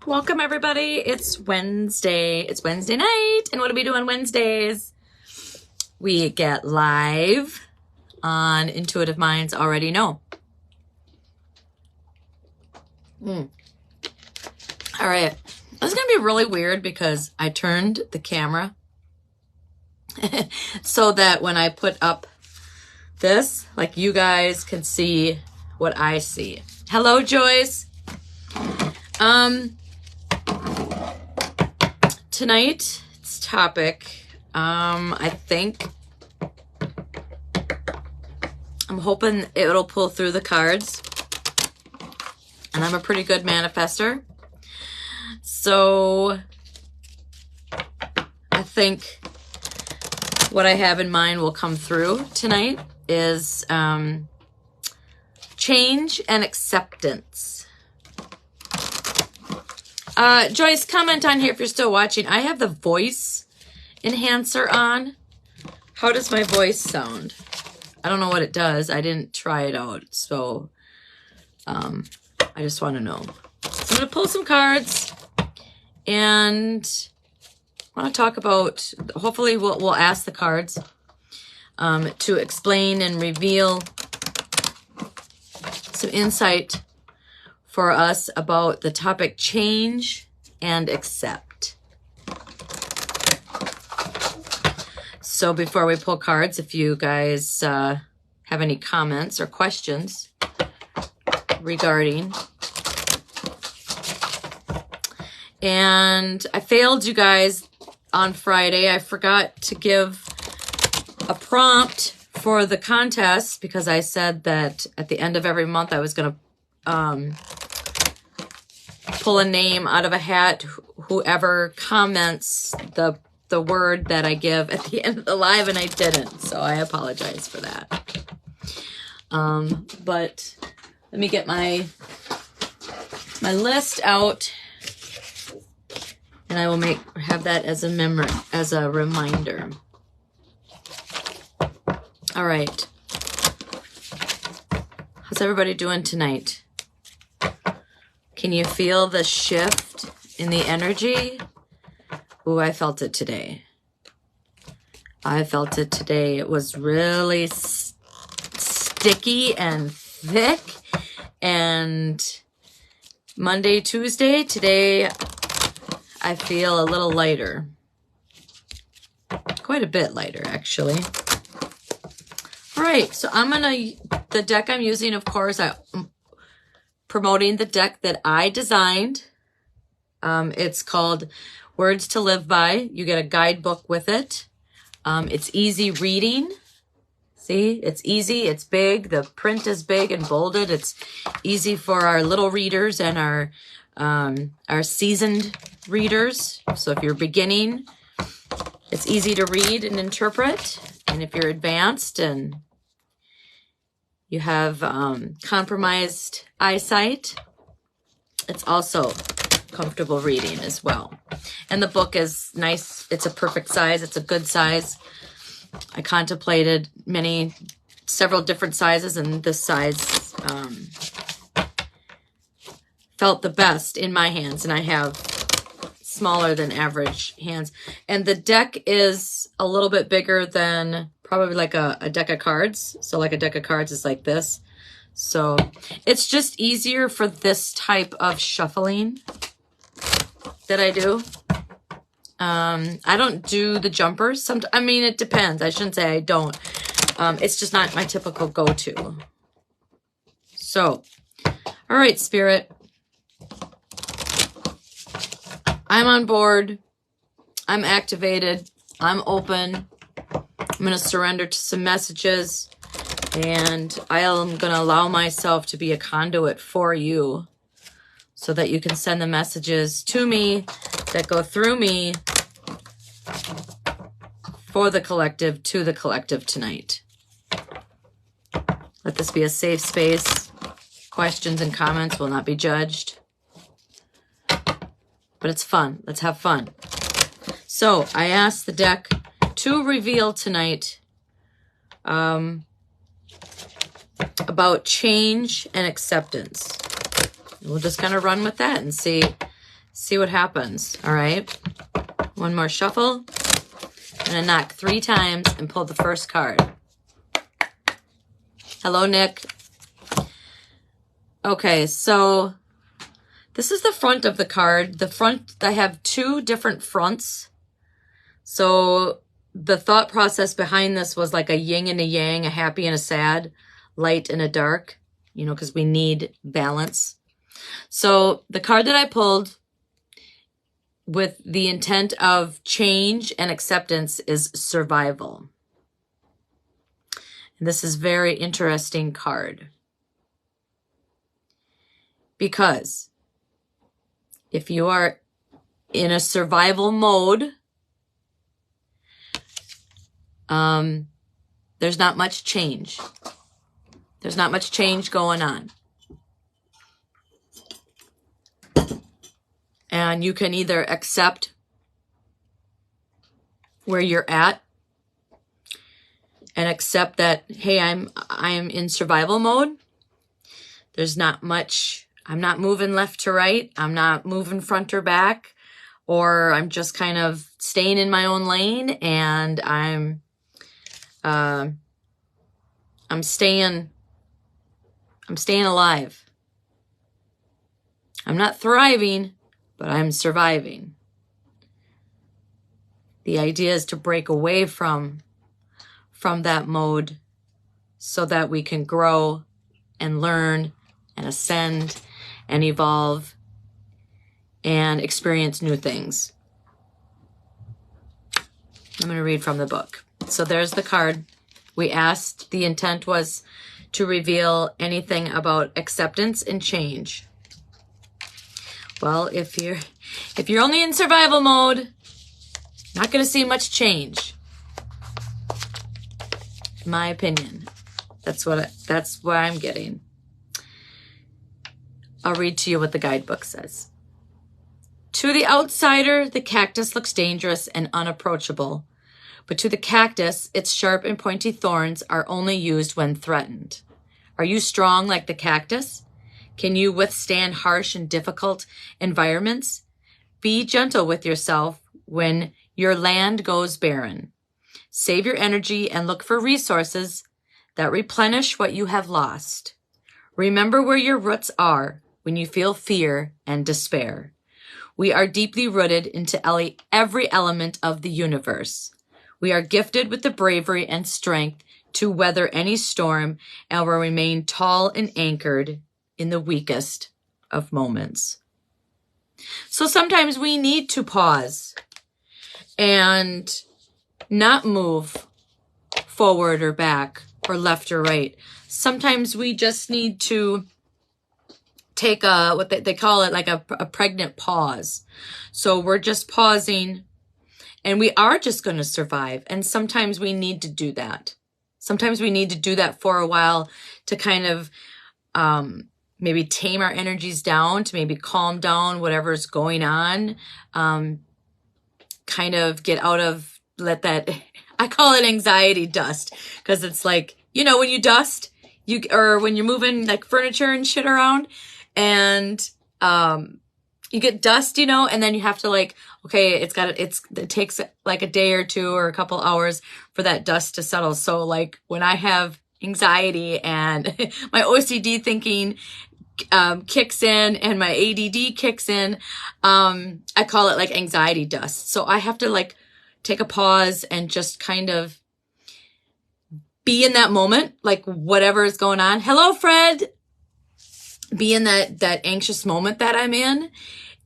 Welcome everybody. It's Wednesday. It's Wednesday night. And what do we do on Wednesdays? We get live on Intuitive Minds Already Know. All right. This is going to be really weird because I turned the camera so that when I put up this, like you guys can see what I see. Hello, Joyce. Tonight's topic, I think, I'm hoping it'll pull through the cards, and I'm a pretty good manifester, so I think what I have in mind will come through tonight is change and acceptance. Joyce, comment on here if you're still watching. I have the voice enhancer on. How does my voice sound? I don't know what it does. I didn't try it out, so I just want to know. So I'm going to pull some cards, and I want to talk about, hopefully we'll ask the cards to explain and reveal some insight for us about the topic change and accept. So before we pull cards, if you guys have any comments or questions regarding. And I failed you guys on Friday. I forgot to give a prompt for the contest because I said that at the end of every month I was going to pull a name out of a hat, whoever comments the word that I give at the end of the live, and I didn't, so I apologize for that. But let me get my list out, and I will have that as a memory, as a reminder. All right. How's everybody doing tonight? Can you feel the shift in the energy? Ooh, I felt it today. I felt it today. It was really sticky and thick. And Monday, Tuesday, today, I feel a little lighter. Quite a bit lighter, actually. All right, so the deck I'm using, of course, I'm promoting the deck that I designed. It's called Words to Live By. You get a guidebook with it. It's easy reading. See, it's easy, it's big. The print is big and bolded. It's easy for our little readers and our seasoned readers. So if you're beginning, it's easy to read and interpret. And if you're advanced and you have compromised eyesight, it's also comfortable reading as well. And the book is nice. It's a perfect size. It's a good size. I contemplated several different sizes, and this size felt the best in my hands, and I have smaller than average hands. And the deck is a little bit bigger than probably like a deck of cards. So like a deck of cards is like this. So it's just easier for this type of shuffling that I do. I don't do the jumpers. I mean, it depends. I shouldn't say I don't. It's just not my typical go-to. So, all right, Spirit. I'm on board. I'm activated. I'm open. I'm going to surrender to some messages, and I am going to allow myself to be a conduit for you so that you can send the messages to me that go through me for the collective, to the collective tonight. Let this be a safe space. Questions and comments will not be judged. But it's fun. Let's have fun. So I asked the deck to reveal tonight about change and acceptance. We'll just kind of run with that and see See what happens. All right. One more shuffle. I'm going to knock 3 times and pull the first card. Hello, Nick. Okay, so this is the front of the card. The front, I have 2 different fronts. So the thought process behind this was like a yin and a yang, a happy and a sad, light and a dark, you know, because we need balance. So the card that I pulled with the intent of change and acceptance is survival. And this is a very interesting card. Because if you are in a survival mode, there's not much change. There's not much change going on. And you can either accept where you're at and accept that, hey, I'm in survival mode. There's not much, I'm not moving left to right. I'm not moving front or back, or I'm just kind of staying in my own lane, and I'm staying alive. I'm not thriving, but I'm surviving. The idea is to break away from that mode so that we can grow and learn and ascend and evolve and experience new things. I'm going to read from the book. So there's the card. We asked, the intent was to reveal anything about acceptance and change. Well, if you're only in survival mode, not going to see much change. In my opinion. That's what I'm getting. I'll read to you what the guidebook says. To the outsider, the cactus looks dangerous and unapproachable. But to the cactus, its sharp and pointy thorns are only used when threatened. Are you strong like the cactus? Can you withstand harsh and difficult environments? Be gentle with yourself when your land goes barren. Save your energy and look for resources that replenish what you have lost. Remember where your roots are when you feel fear and despair. We are deeply rooted into every element of the universe. We are gifted with the bravery and strength to weather any storm and will remain tall and anchored in the weakest of moments. So sometimes we need to pause and not move forward or back or left or right. Sometimes we just need to take what they call it, like a pregnant pause. So we're just pausing and we are just going to survive. And sometimes we need to do that. Sometimes we need to do that for a while to kind of maybe tame our energies down, to maybe calm down whatever's going on. Kind of get out of, let that, I call it anxiety dust, because it's like, you know, when you dust, or when you're moving like furniture and shit around, and you get dust, you know, and then you have to like, okay, it takes like a day or 2 or a couple hours for that dust to settle. So like when I have anxiety and my OCD thinking kicks in and my ADD kicks in, I call it like anxiety dust. So I have to like take a pause and just kind of be in that moment, like whatever is going on. Hello, Fred. Be in that anxious moment that I'm in,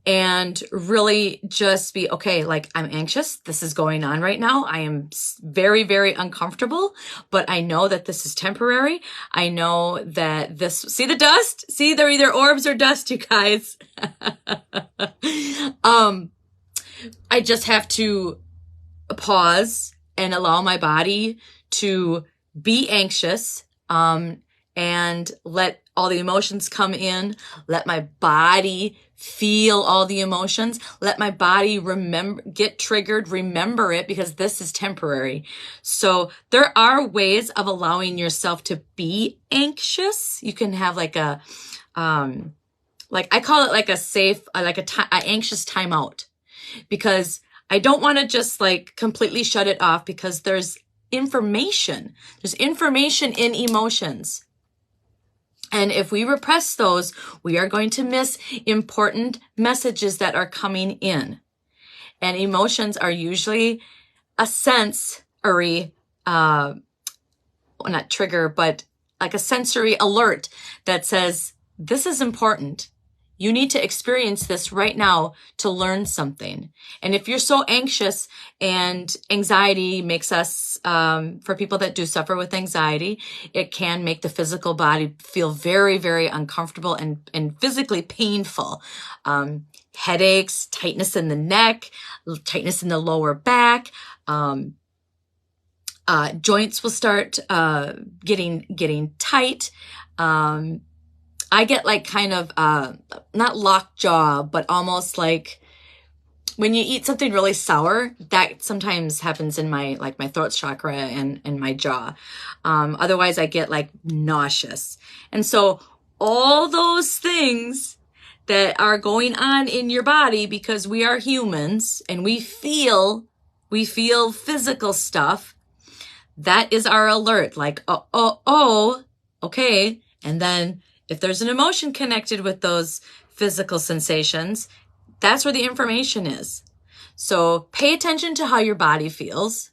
and really just be, okay, like I'm anxious. This is going on right now. I am very, very uncomfortable, but I know that this is temporary. I know that see the dust? See, they're either orbs or dust, you guys. I just have to pause and allow my body to be anxious, and let all the emotions come in. Let my body feel all the emotions. Let my body get triggered, remember it, because this is temporary. So there are ways of allowing yourself to be anxious. You can have like like, I call it like a safe, like an anxious timeout, because I don't want to just like completely shut it off, because there's information in emotions. And if we repress those, we are going to miss important messages that are coming in. And emotions are usually a sensory, not trigger, but like a sensory alert that says, this is important. You need to experience this right now to learn something. And if you're so anxious, and anxiety makes us, for people that do suffer with anxiety, it can make the physical body feel very, very uncomfortable and physically painful. Headaches, tightness in the neck, tightness in the lower back, joints will start getting tight. I get like kind of not locked jaw, but almost like when you eat something really sour, that sometimes happens in my throat chakra and my jaw. Otherwise, I get like nauseous. And so all those things that are going on in your body, because we are humans and we feel physical stuff, that is our alert. Like, oh, okay. And then if there's an emotion connected with those physical sensations, that's where the information is. So pay attention to how your body feels.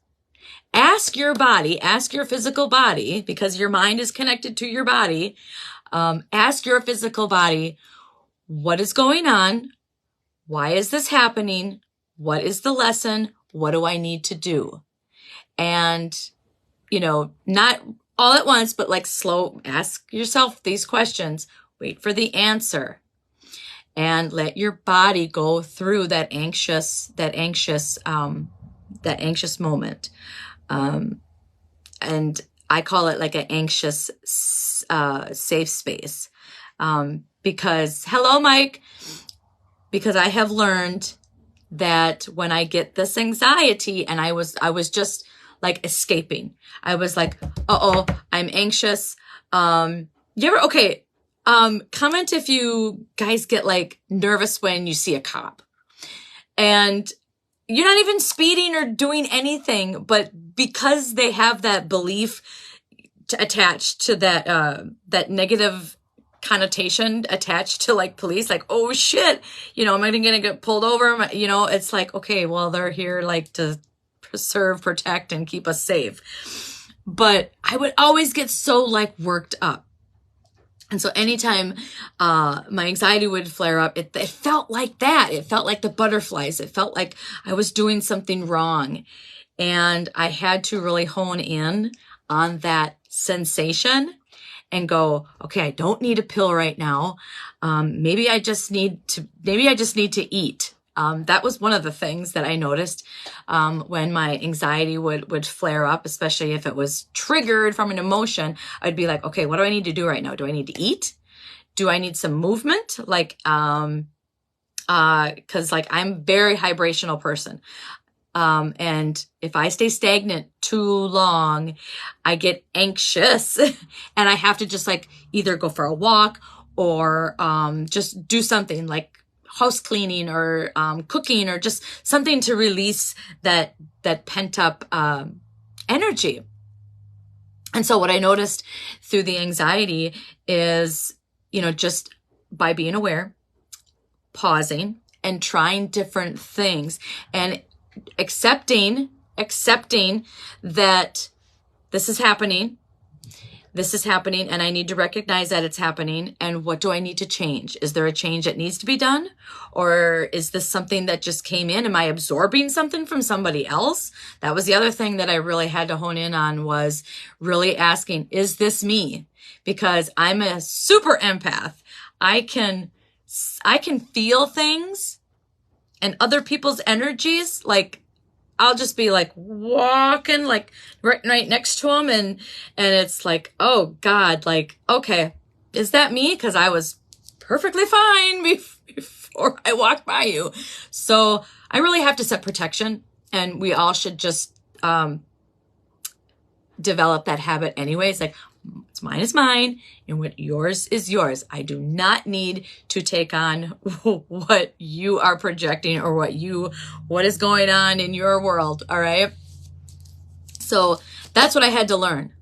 Ask your physical body, because your mind is connected to your body. Ask your physical body, what is going on? Why is this happening? What is the lesson? What do I need to do? And, not all at once, but like slow, ask yourself these questions, wait for the answer, and let your body go through that anxious moment. And I call it like an anxious, safe space. Because, hello, Mike, because I have learned that when I get this anxiety, and I was just like escaping. I was like, uh-oh, I'm anxious. Comment if you guys get like nervous when you see a cop and you're not even speeding or doing anything, but because they have that belief attached to that negative connotation attached to like police, like, oh shit, am I gonna get pulled over? It's like, okay, well, they're here like to preserve, protect, and keep us safe. But I would always get so like worked up. And so anytime my anxiety would flare up, it felt like that. It felt like the butterflies. It felt like I was doing something wrong. And I had to really hone in on that sensation and go, okay, I don't need a pill right now. Maybe I just need to eat. That was one of the things that I noticed when my anxiety would flare up, especially if it was triggered from an emotion. I'd be like, okay, what do I need to do right now? Do I need to eat? Do I need some movement? Like, cause like I'm a very vibrational person. And if I stay stagnant too long, I get anxious and I have to just like either go for a walk or just do something like house cleaning or cooking or just something to release that pent up energy. And so what I noticed through the anxiety is, just by being aware, pausing and trying different things and accepting that this is happening and I need to recognize that it's happening. And what do I need to change? Is there a change that needs to be done? Or is this something that just came in? Am I absorbing something from somebody else? That was the other thing that I really had to hone in on, was really asking, is this me? Because I'm a super empath. I can feel things and other people's energies. Like, I'll just be like walking like right next to them. And it's like, oh God, like, okay, is that me? Cause I was perfectly fine before I walked by you. So I really have to set protection, and we all should just, develop that habit anyways. Like, What's mine is mine, and what yours is yours. I do not need to take on what you are projecting or what is going on in your world, all right? So that's what I had to learn.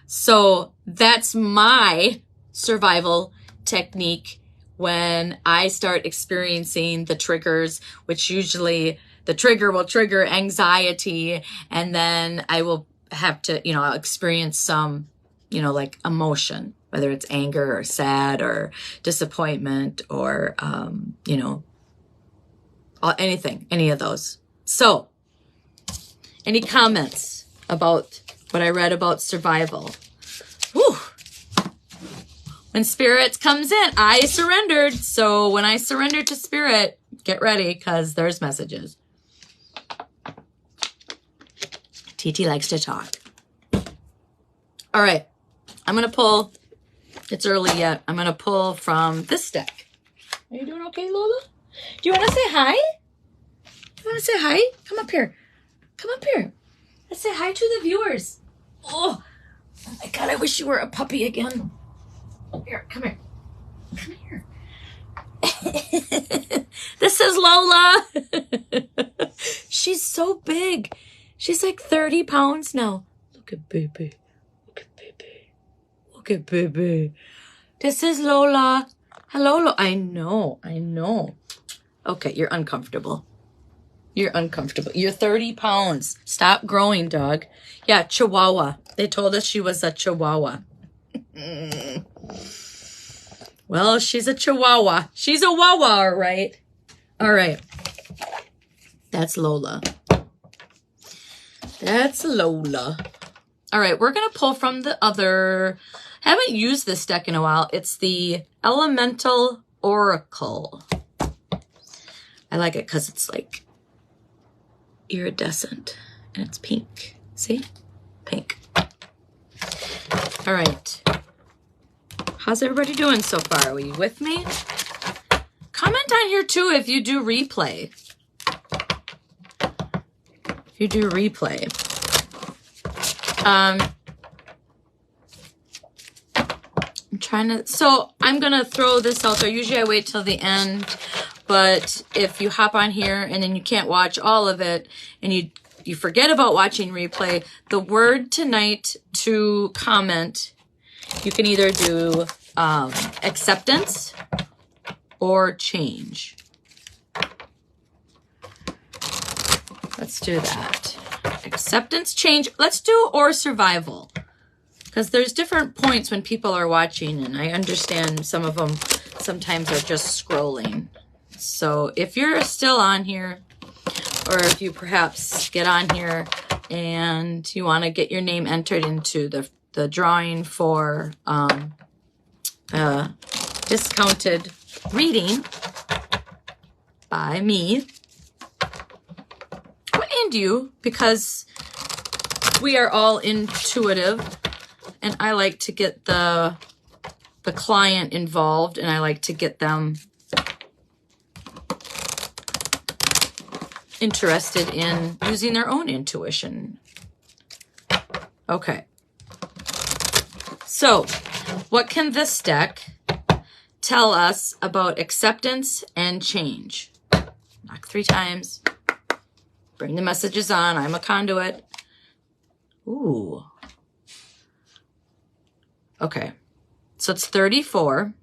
So that's my survival technique when I start experiencing the triggers, which usually the trigger will trigger anxiety, and then I will have to, I'll experience some, like emotion, whether it's anger or sad or disappointment or, anything, any of those. So, any comments about what I read about survival? Whew. When spirit comes in, I surrendered. So when I surrendered to spirit, get ready because there's messages. TT likes to talk. All right. I'm going to pull. It's early yet. I'm going to pull from this deck. Are you doing okay, Lola? Do you want to say hi? Do you want to say hi? Come up here. Come up here. Let's say hi to the viewers. Oh my God, I wish you were a puppy again. Here, come here. Come here. This is Lola. She's so big. She's like 30 pounds now. Look at baby. Look at baby. Look at baby. This is Lola. Hello, Lola. I know. Okay, you're uncomfortable. You're uncomfortable. You're 30 pounds. Stop growing, dog. Yeah, Chihuahua. They told us she was a Chihuahua. Well, she's a Chihuahua. She's a Wawa, all right? All right. That's Lola. That's Lola. All right, we're going to pull from the other... I haven't used this deck in a while. It's the Elemental Oracle. I like it because it's like iridescent and it's pink. See? Pink. All right. How's everybody doing so far? Are you with me? Comment on here too if you do replay. If you do replay. I'm trying to, so I'm going to throw this out there. Usually I wait till the end, but if you hop on here and then you can't watch all of it and you forget about watching replay, the word tonight to comment, you can either do acceptance or change. Let's do that. Acceptance, change. Let's do or survival. Because there's different points when people are watching, and I understand some of them sometimes are just scrolling. So if you're still on here, or if you perhaps get on here and you want to get your name entered into the drawing for discounted reading by me and you, because we are all intuitive, and I like to get the client involved, and I like to get them interested in using their own intuition. Okay. So, what can this deck tell us about acceptance and change? Knock 3 times. Bring the messages on. I'm a conduit. Ooh. Okay. So it's 34.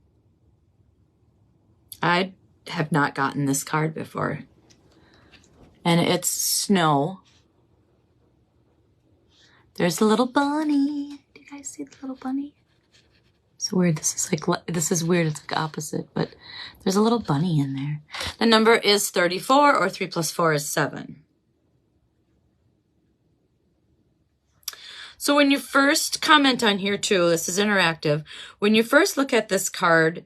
I have not gotten this card before. And it's snow. There's a little bunny. Do you guys see the little bunny? So weird. This is weird. It's like opposite, but there's a little bunny in there. The number is 34, or 3 plus 4 is 7. So when you first comment on here too, this is interactive. When you first look at this card,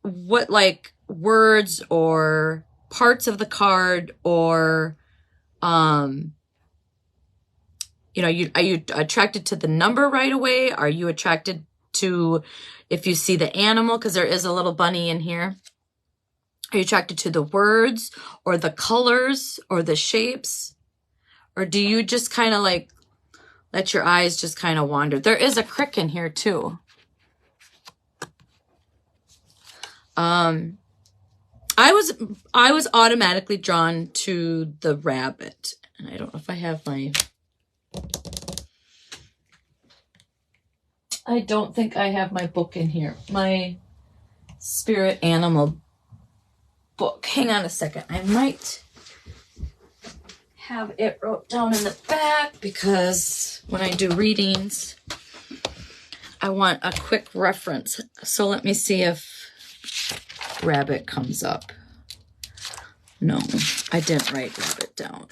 what like words or parts of the card, or are you attracted to the number right away? Are you attracted to, if you see the animal, because there is a little bunny in here, are you attracted to the words or the colors or the shapes? Or do you just kind of like let your eyes just kind of wander. There is a crick in here too. I was automatically drawn to the rabbit. And I don't know if I have I don't think I have my book in here. My spirit animal book. Hang on a second. I might have it wrote down in the back because when I do readings, I want a quick reference. So let me see if rabbit comes up. No, I didn't write rabbit down.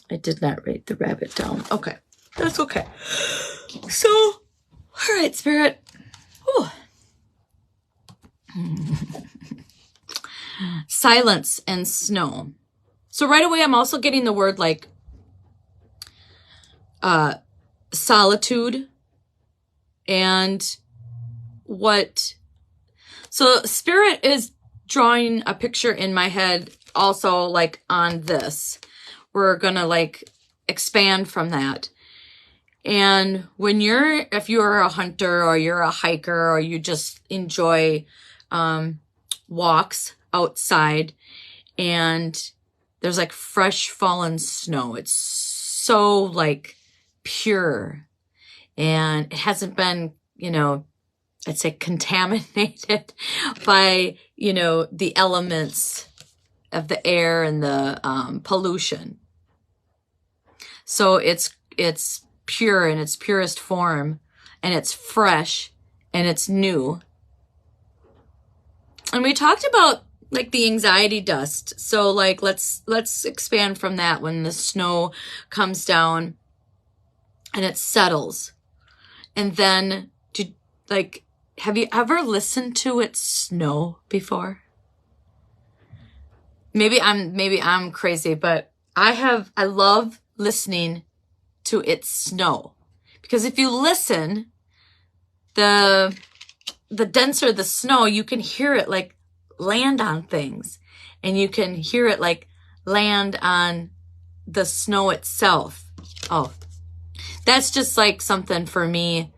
I did not write the rabbit down. Okay, that's okay. So, all right, spirit. Whew. Silence and snow. So right away, I'm also getting the word like solitude and what. So spirit is drawing a picture in my head also like on this. We're going to like expand from that. And when if you're a hunter or you're a hiker or you just enjoy walks outside and there's like fresh fallen snow, it's so like pure and it hasn't been, I'd say contaminated by, the elements of the air and the pollution. So it's pure in its purest form and it's fresh and it's new. And we talked about like the anxiety dust. So like let's expand from that when the snow comes down and it settles. And then have you ever listened to it snow before? Maybe I'm crazy, but I love listening to it snow. Because if you listen, the denser the snow, you can hear it like land on things. And you can hear it like land on the snow itself. Oh, that's just like something for me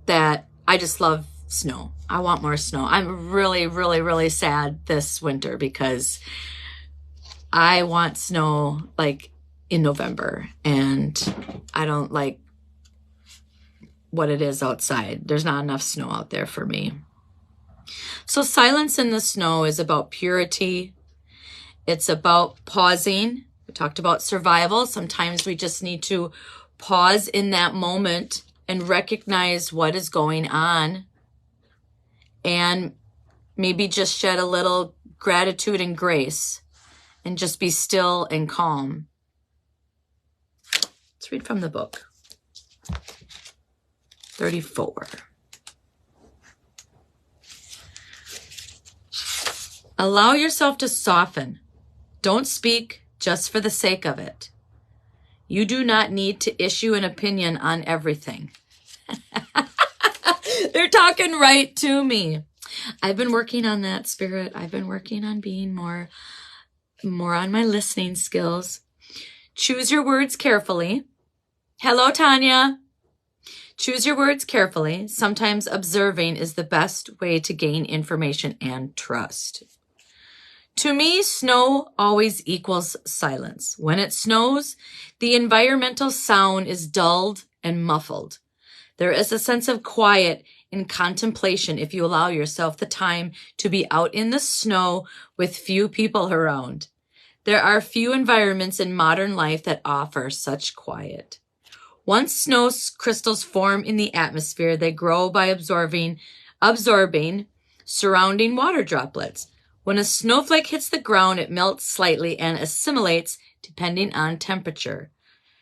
that I just love snow. I want more snow. I'm really, really, really sad this winter because I want snow like in November and I don't like what it is outside. There's not enough snow out there for me. So silence in the snow is about purity. It's about pausing. We talked about survival. Sometimes we just need to pause in that moment and recognize what is going on and maybe just shed a little gratitude and grace and just be still and calm. Let's read from the book. 34. Allow yourself to soften. Don't speak just for the sake of it. You do not need to issue an opinion on everything. They're talking right to me. I've been working on that, Spirit. I've been working on being more on my listening skills. Choose your words carefully. Hello, Tanya. Choose your words carefully. Sometimes observing is the best way to gain information and trust. To me, snow always equals silence. When it snows, the environmental sound is dulled and muffled. There is a sense of quiet and contemplation if you allow yourself the time to be out in the snow with few people around. There are few environments in modern life that offer such quiet. Once snow crystals form in the atmosphere, they grow by absorbing surrounding water droplets. When a snowflake hits the ground, it melts slightly and assimilates depending on temperature,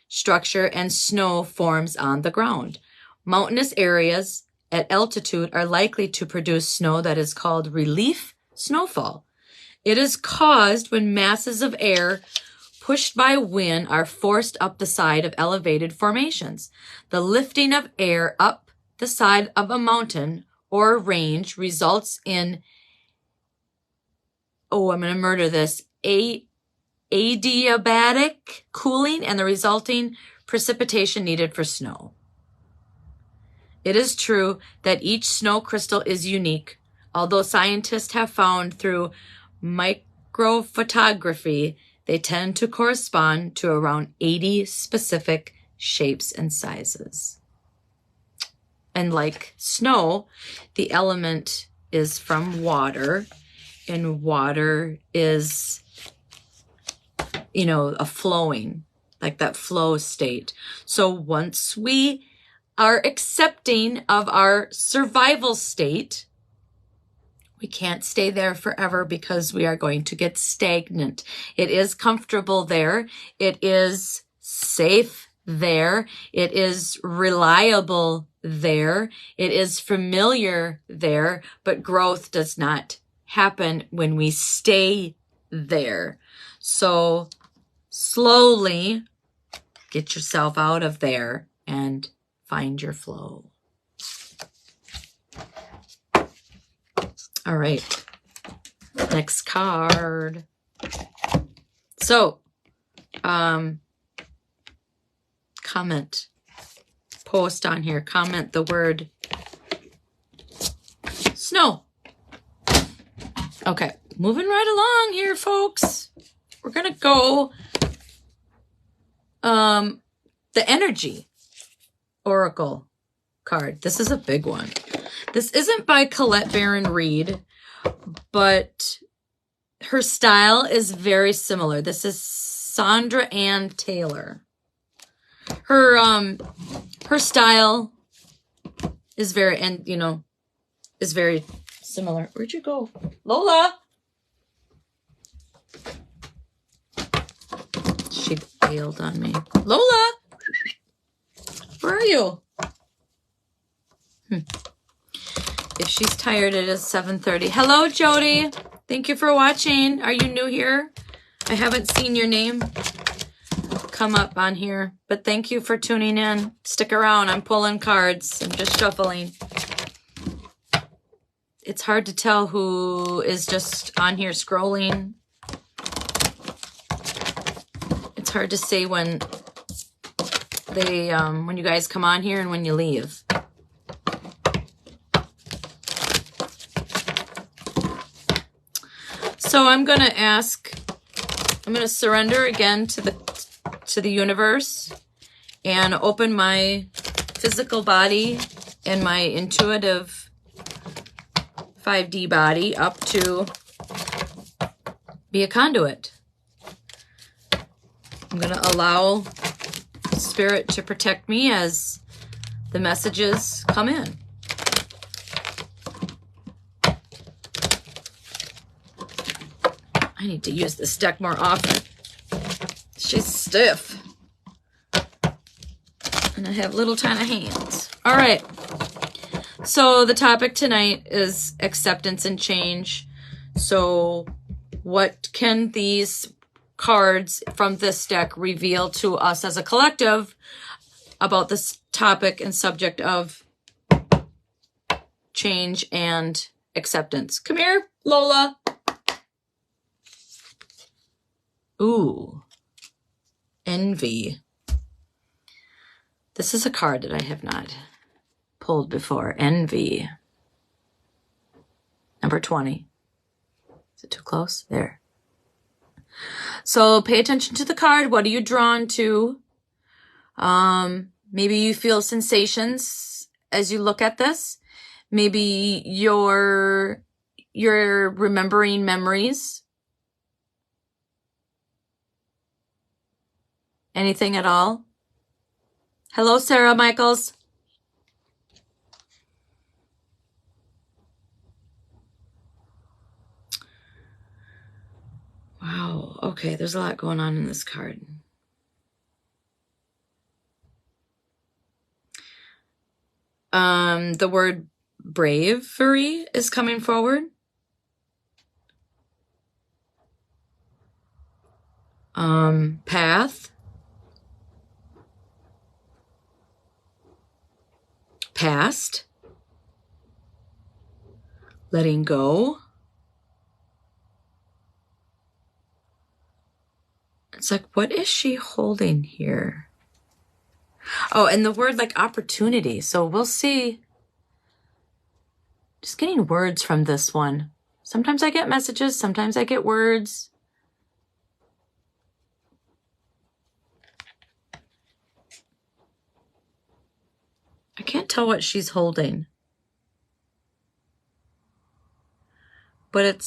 structure, and snow forms on the ground. Mountainous areas at altitude are likely to produce snow that is called relief snowfall. It is caused when masses of air pushed by wind are forced up the side of elevated formations. The lifting of air up the side of a mountain or range results in, I'm going to murder this, adiabatic cooling and the resulting precipitation needed for snow. It is true that each snow crystal is unique, although scientists have found through microphotography they tend to correspond to around 80 specific shapes and sizes. And like snow, the element is from water, and water is, you know, a flowing, like that flow state. So once we are accepting of our survival state, we can't stay there forever because we are going to get stagnant. It is comfortable there. It is safe there. It is reliable there. It is familiar there, but growth does not happen when we stay there. So slowly get yourself out of there and find your flow. All right, next card. So, comment, post on here, comment the word snow. Okay, moving right along here, folks. We're going to go the energy oracle card. This is a big one. This isn't by Colette Baron Reed, but her style is very similar. This is Sandra Ann Taylor. Her style is very, and you know, is very similar. Where'd you go? Lola! She bailed on me. Lola! Where are you? If she's tired, it is 7:30. Hello, Jody. Thank you for watching. Are you new here? I haven't seen your name come up on here, but thank you for tuning in. Stick around. I'm pulling cards. I'm just shuffling. It's hard to tell who is just on here scrolling. It's hard to say when they when you guys come on here and when you leave. So I'm going to surrender again to the universe and open my physical body and my intuitive 5D body up to be a conduit. I'm going to allow Spirit to protect me as the messages come in. I need to use this deck more often. She's stiff. And I have little tiny hands. All right. So the topic tonight is acceptance and change. So what can these cards from this deck reveal to us as a collective about this topic and subject of change and acceptance? Come here, Lola. Ooh, envy. This is a card that I have not pulled before. Envy. Number 20. Is it too close? There. So pay attention to the card. What are you drawn to? Maybe you feel sensations as you look at this. Maybe you're remembering memories. Anything at all? Hello, Sarah Michaels. Wow. Okay, there's a lot going on in this card. The word bravery is coming forward. Path. Past. Letting go. It's like, what is she holding here? Oh, and the word like opportunity. So we'll see. Just getting words from this one. Sometimes I get messages. Sometimes I get words. I can't tell what she's holding. But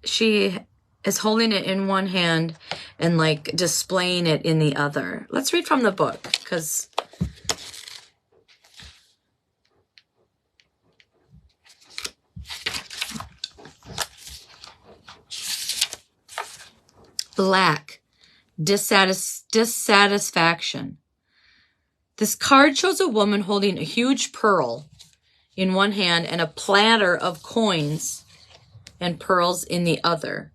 she is holding it in one hand and like displaying it in the other. Let's read from the book, because black, dissatisfaction. This card shows a woman holding a huge pearl in one hand and a platter of coins and pearls in the other.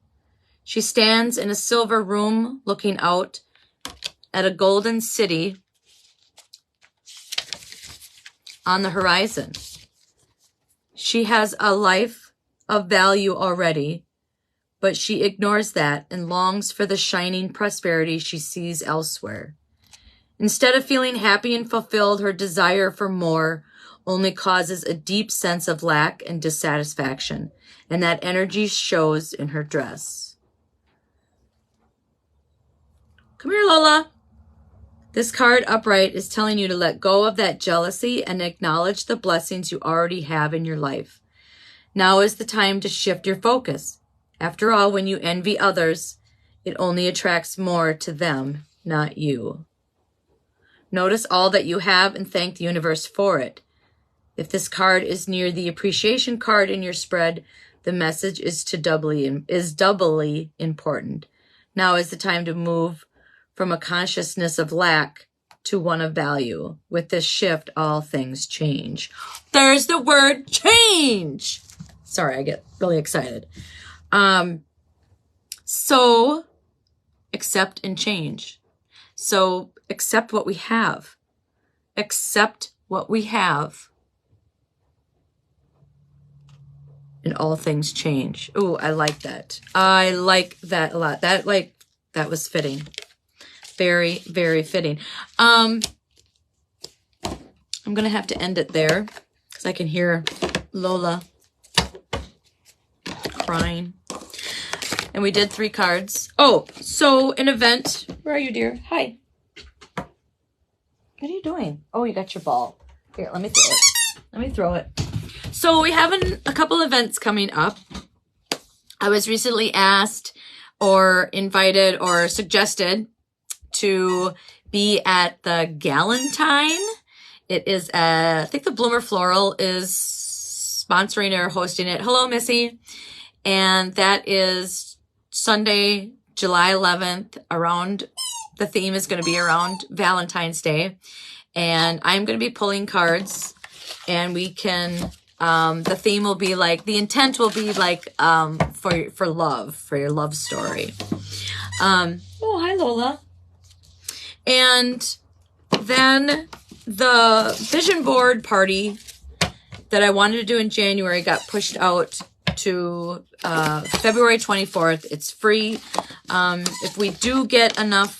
She stands in a silver room looking out at a golden city on the horizon. She has a life of value already, but she ignores that and longs for the shining prosperity she sees elsewhere. Instead of feeling happy and fulfilled, her desire for more only causes a deep sense of lack and dissatisfaction, and that energy shows in her dress. Come here, Lola. This card upright is telling you to let go of that jealousy and acknowledge the blessings you already have in your life. Now is the time to shift your focus. After all, when you envy others, it only attracts more to them, not you. Notice all that you have and thank the universe for it. If this card is near the appreciation card in your spread, the message is doubly important. Now is the time to move from a consciousness of lack to one of value. With this shift, all things change. There's the word change. Sorry, I get really excited. So accept and change. So accept what we have. Accept what we have. And all things change. Ooh, I like that. I like that a lot. That was fitting. Very, very fitting. I'm going to have to end it there because I can hear Lola crying. And we did 3 cards. Oh, so an event. Where are you, dear? Hi. What are you doing? Oh, you got your ball. Here, let me throw it. Let me throw it. So we have a couple events coming up. I was recently asked or invited or suggested to be at the Galentine. It is, I think the Bloomer Floral is sponsoring or hosting it. Hello, Missy. And that is Sunday, July 11th, the theme is going to be around Valentine's Day. And I'm going to be pulling cards, and we can, the theme will be like, the intent will be like, for love, for your love story. Oh, hi, Lola. And then the vision board party that I wanted to do in January got pushed out to February 24th. It's free. If we do get enough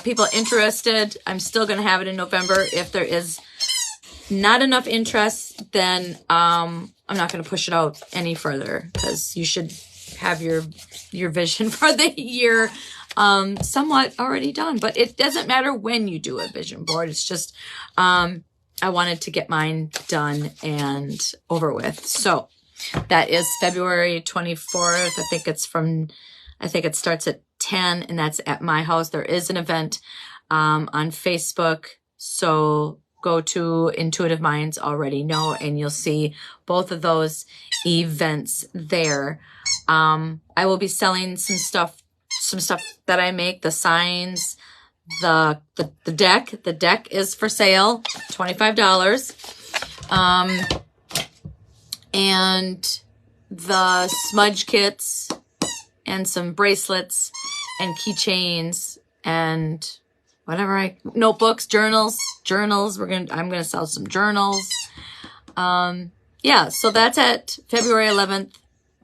people interested, I'm still going to have it in November. If there is not enough interest, then I'm not going to push it out any further, because you should have your vision for the year somewhat already done. But it doesn't matter when you do a vision board. It's just I wanted to get mine done and over with. So that is February 24th. I think it starts at 10, and that's at my house. There is an event on Facebook. So go to Intuitive Minds Already Know, and you'll see both of those events there. I will be selling some stuff that I make, the signs, the deck. The deck is for sale, $25. And the smudge kits and some bracelets and keychains and whatever, notebooks, journals. I'm gonna sell some journals. Yeah, so that's at February 11th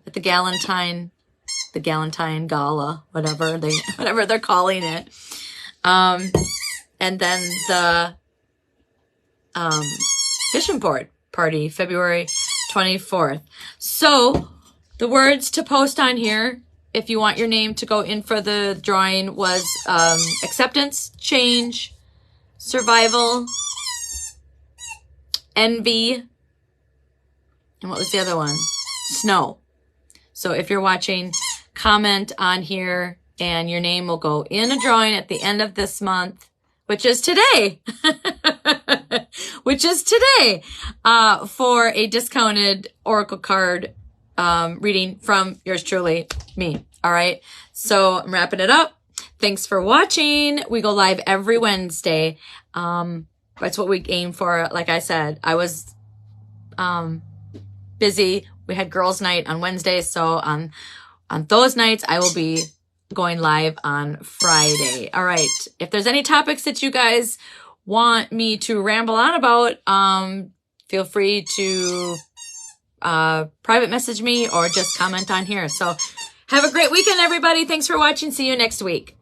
at the Galentine the Galentine Gala, whatever they're calling it. And then the vision board party, February 24th. So the words to post on here, if you want your name to go in for the drawing, was acceptance, change, survival, envy, and what was the other one? Snow. So if you're watching, comment on here and your name will go in a drawing at the end of this month, which is today, for a discounted Oracle card reading from yours truly, me. All right. So I'm wrapping it up. Thanks for watching. We go live every Wednesday. That's what we aim for. Like I said, I was busy. We had girls' night on Wednesday. So on those nights, I will be going live on Friday. All right. If there's any topics that you guys want me to ramble on about, feel free to private message me or just comment on here. So have a great weekend, everybody. Thanks for watching. See you next week.